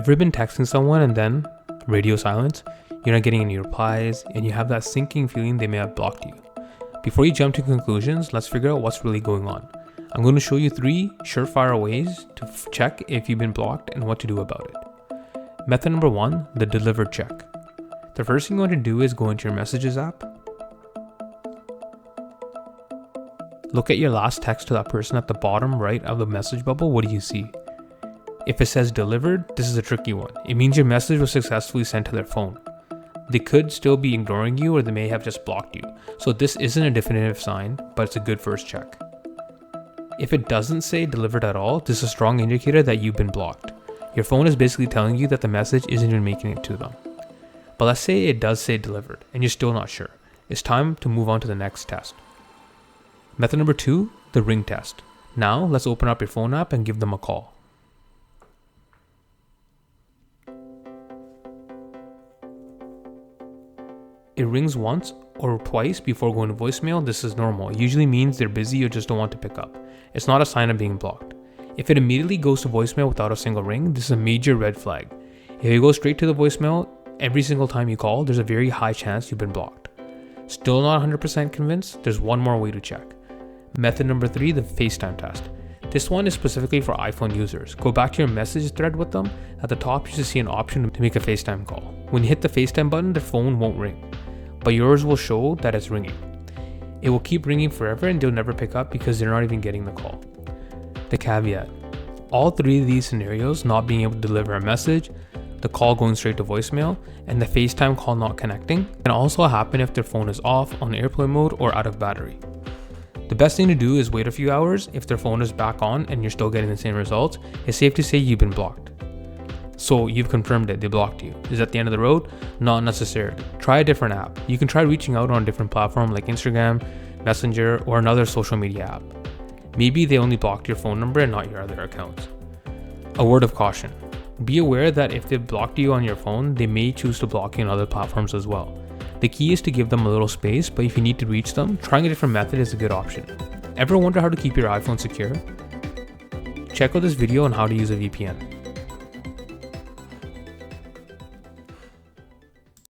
Ever been texting someone and then radio silence? You're not getting any replies and you have that sinking feeling they may have blocked you. Before you jump to conclusions, let's figure out what's really going on. I'm going to show you 3 surefire ways to check if you've been blocked and what to do about it. Method number 1, the delivered check. The first thing you want to do is go into your messages app. Look at your last text to that person at the bottom right of the message bubble. What do you see? If it says delivered, this is a tricky one. It means your message was successfully sent to their phone. They could still be ignoring you or they may have just blocked you. So this isn't a definitive sign, but it's a good first check. If it doesn't say delivered at all, this is a strong indicator that you've been blocked. Your phone is basically telling you that the message isn't even making it to them. But let's say it does say delivered and you're still not sure. It's time to move on to the next test. Method number 2, the ring test. Now let's open up your phone app and give them a call. It rings once or twice before going to voicemail. This is normal. It usually means they're busy or just don't want to pick up. It's not a sign of being blocked. If it immediately goes to voicemail without a single ring, this is a major red flag. If it goes straight to the voicemail every single time you call, there's a very high chance you've been blocked. Still not 100% convinced? There's one more way to check. Method number 3, the FaceTime test. This one is specifically for iPhone users. Go back to your message thread with them. At the top, you should see an option to make a FaceTime call. When you hit the FaceTime button, the phone won't ring, but yours will show that it's ringing. It will keep ringing forever and they'll never pick up because they're not even getting the call. The caveat: all 3 of these scenarios, not being able to deliver a message, the call going straight to voicemail, and the FaceTime call not connecting, can also happen if their phone is off, on airplane mode, or out of battery. The best thing to do is wait a few hours. If their phone is back on and you're still getting the same results, it's safe to say you've been blocked. So you've confirmed it, they blocked you. Is that the end of the road? Not necessarily. Try a different app. You can try reaching out on a different platform like Instagram, Messenger, or another social media app. Maybe they only blocked your phone number and not your other accounts. A word of caution: be aware that if they blocked you on your phone, they may choose to block you on other platforms as well. The key is to give them a little space, but if you need to reach them, trying a different method is a good option. Ever wonder how to keep your iPhone secure? Check out this video on how to use a VPN.